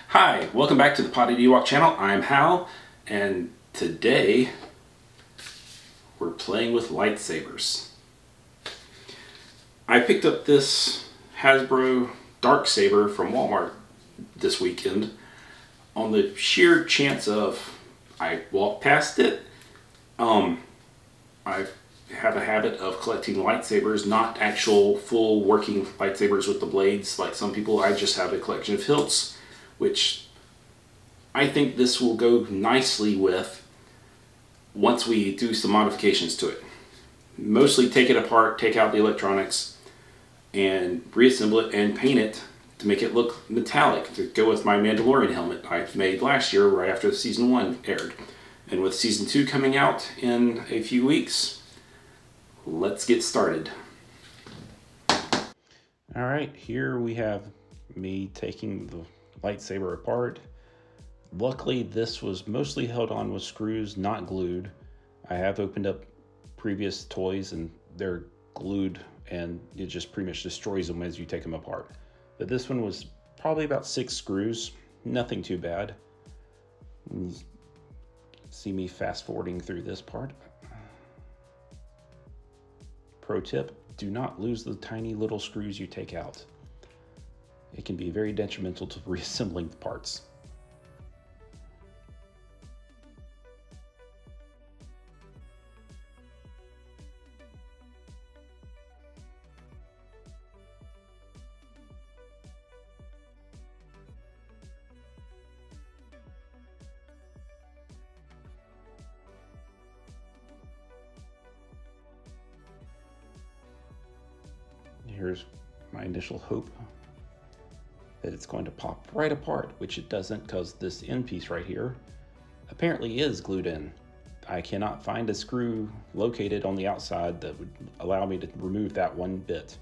Hi, welcome back to the Potted Ewok channel. I'm Hal, and today we're playing with lightsabers. I picked up this Hasbro Darksaber from Walmart this weekend on the sheer chance of I walked past it. I have a habit of collecting lightsabers, not actual full working lightsabers with the blades like some people. I just have a collection of hilts, which I think this will go nicely with once we do some modifications to it. Mostly take it apart, take out the electronics, and reassemble it and paint it to make it look metallic, to go with my Mandalorian helmet I made last year right after Season 1 aired. And with Season 2 coming out in a few weeks, let's get started. Alright, here we have me taking the lightsaber apart. Luckily, this was mostly held on with screws, not glued. I have opened up previous toys and they're glued and it just pretty much destroys them as you take them apart. But this one was probably about 6 screws, nothing too bad. You see me fast forwarding through this part. Pro tip, do not lose the tiny little screws you take out. It can be very detrimental to reassembling the parts. Here's my initial hope that it's going to pop right apart, which it doesn't, because this end piece right here apparently is glued in. I cannot find a screw located on the outside that would allow me to remove that one bit,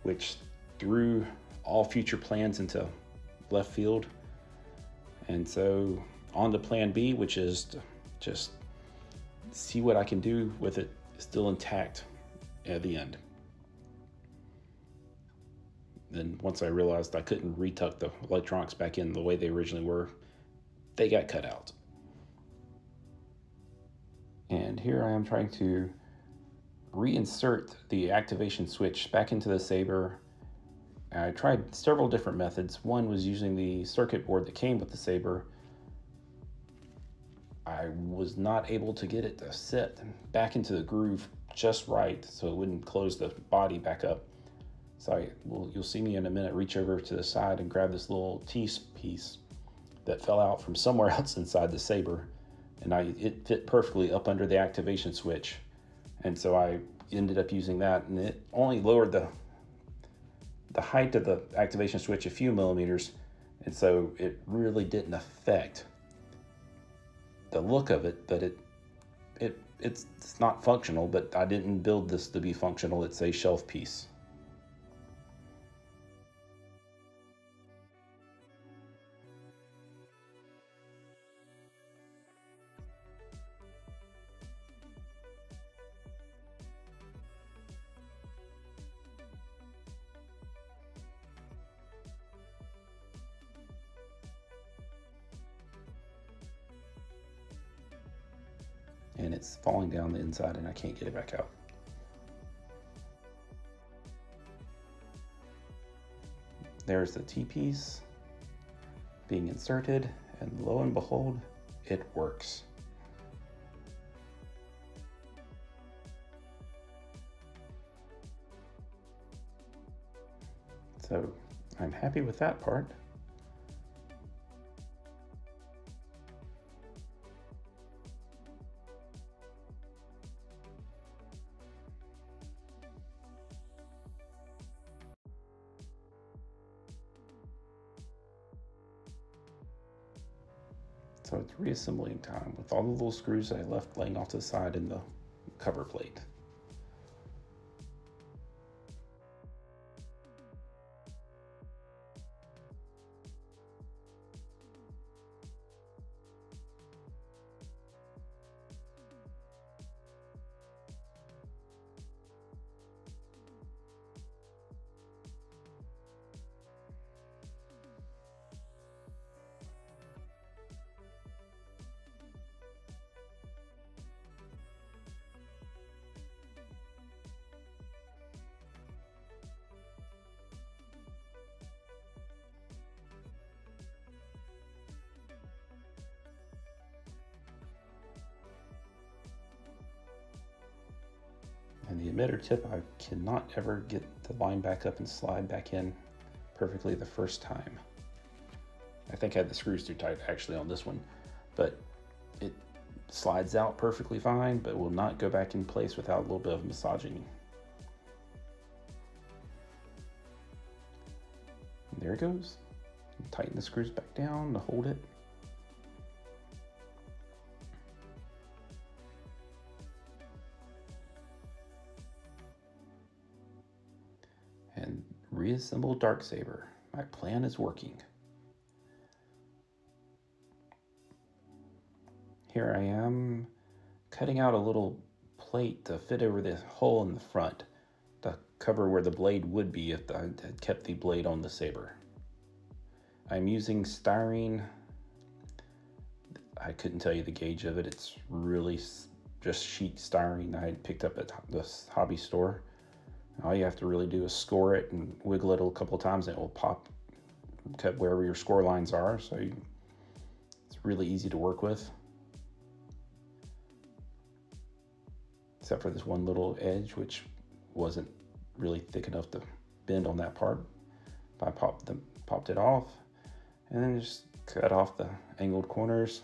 which threw all future plans into left field. And so on to plan B, which is to just see what I can do with it still intact at the end. Then once I realized I couldn't retuck the electronics back in the way they originally were, they got cut out. And here I am trying to reinsert the activation switch back into the saber. I tried several different methods. One was using the circuit board that came with the saber. I was not able to get it to sit back into the groove just right so it wouldn't close the body back up. So you'll see me in a minute reach over to the side and grab this little T-piece that fell out from somewhere else inside the saber, and it fit perfectly up under the activation switch. And so I ended up using that, and it only lowered the height of the activation switch a few millimeters, and so it really didn't affect the look of it, but it's not functional. But I didn't build this to be functional. It's a shelf piece. And it's falling down the inside and I can't get it back out. There's the T-piece being inserted, and lo and behold, it works. So I'm happy with that part. So it's reassembling time with all the little screws I left laying off to the side in the cover plate. the emitter tip, I cannot ever get the line back up and slide back in perfectly the first time. I think I had the screws too tight actually on this one, but it slides out perfectly fine, but will not go back in place without a little bit of massaging. And there it goes. Tighten the screws back down to hold it. And reassemble Darksaber. My plan is working. Here I am cutting out a little plate to fit over the hole in the front to cover where the blade would be if I had kept the blade on the saber. I'm using styrene. I couldn't tell you the gauge of it. It's really just sheet styrene I had picked up at this hobby store. All you have to really do is score it and wiggle it a couple of times and it will pop, cut wherever your score lines are. So it's really easy to work with. Except for this one little edge, which wasn't really thick enough to bend on that part. I popped it off, and then just cut off the angled corners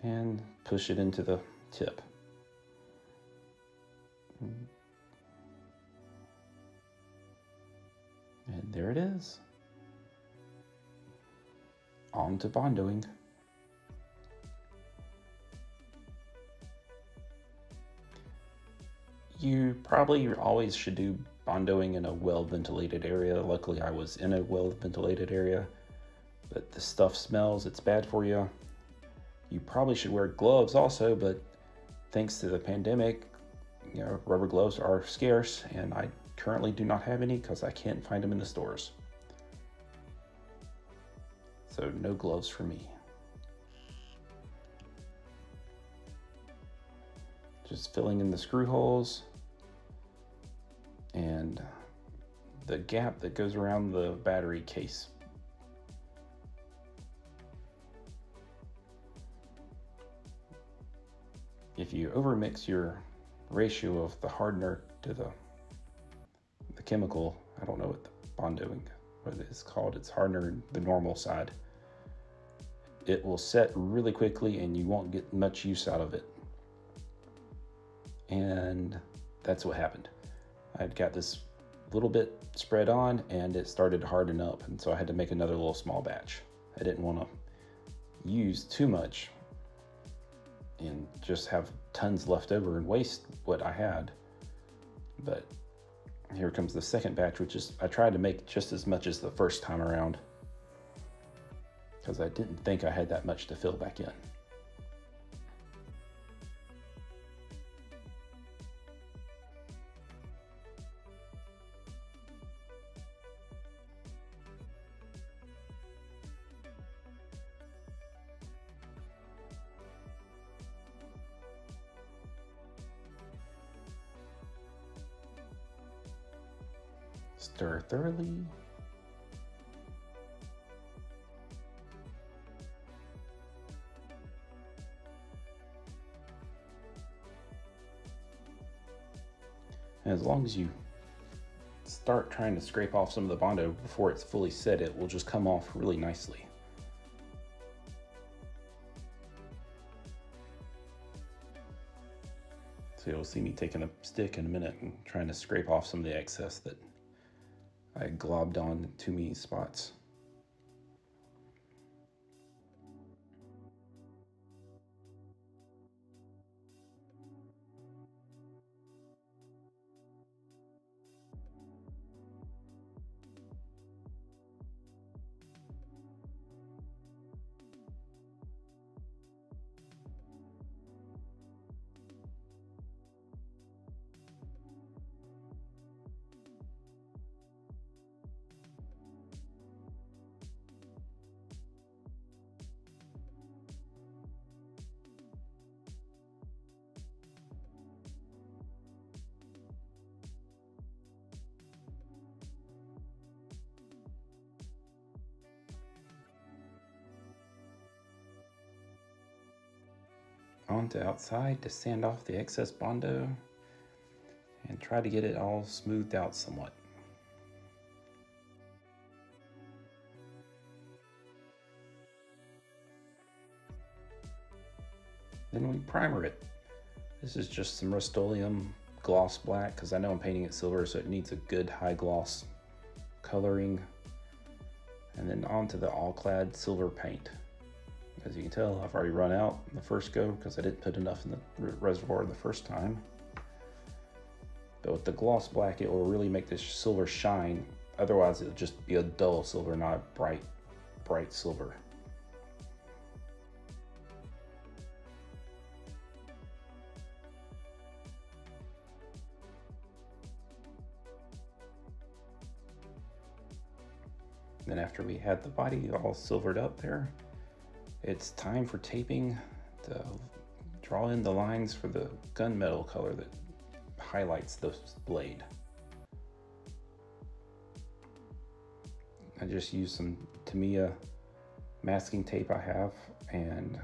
and push it into the tip. And there it is. On to bondoing. You probably always should do bondoing in a well-ventilated area. Luckily, I was in a well-ventilated area, but the stuff smells, it's bad for you. You probably should wear gloves also, but thanks to the pandemic, you know, rubber gloves are scarce, and I currently do not have any because I can't find them in the stores. So no gloves for me. Just filling in the screw holes and the gap that goes around the battery case. If you overmix your ratio of the hardener to the chemical, I don't know what the bondoing, what it's called, it's hardener, the normal side, it will set really quickly and you won't get much use out of it. And that's what happened. I'd got this little bit spread on and it started to harden up, and so I had to make another little small batch. I didn't want to use too much and just have tons left over and waste what I had. But here comes the second batch, which is, I tried to make just as much as the first time around because I didn't think I had that much to fill back in. Stir thoroughly. And as long as you start trying to scrape off some of the Bondo before it's fully set, it will just come off really nicely. So you'll see me taking a stick in a minute and trying to scrape off some of the excess that I globbed on too many spots. On to outside to sand off the excess Bondo. and try to get it all smoothed out somewhat. Then we primer it. This is just some Rust-Oleum gloss black because I know I'm painting it silver, so it needs a good high gloss coloring. And then onto the all-clad silver paint. As you can tell, I've already run out in the first go because I didn't put enough in the reservoir the first time. But with the gloss black, it will really make this silver shine. Otherwise, it'll just be a dull silver, not a bright silver. Then after we had the body all silvered up there, it's time for taping to draw in the lines for the gunmetal color that highlights the blade. I just used some Tamiya masking tape I have, and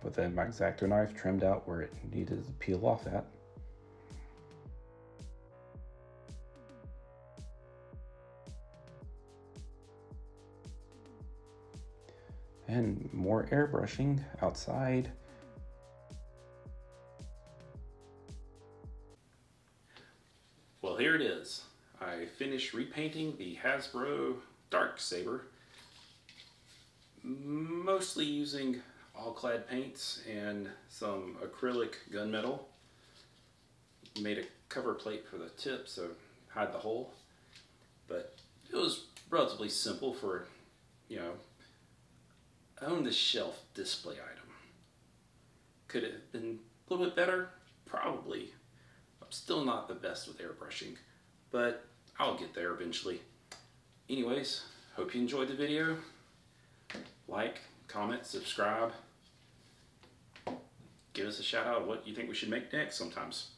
with my X-Acto knife trimmed out where it needed to peel off at. And more airbrushing outside. Well, here it is. I finished repainting the Hasbro Darksaber, mostly using all-clad paints and some acrylic gunmetal. Made a cover plate for the tip so hide the hole, but it was relatively simple for, you know, on the shelf display item. Could it have been a little bit better? Probably. I'm still not the best with airbrushing, but I'll get there eventually. Anyways, hope you enjoyed the video. Like, comment, subscribe. Give us a shout out of what you think we should make next sometimes.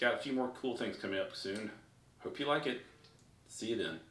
Got a few more cool things coming up soon. Hope you like it. See you then.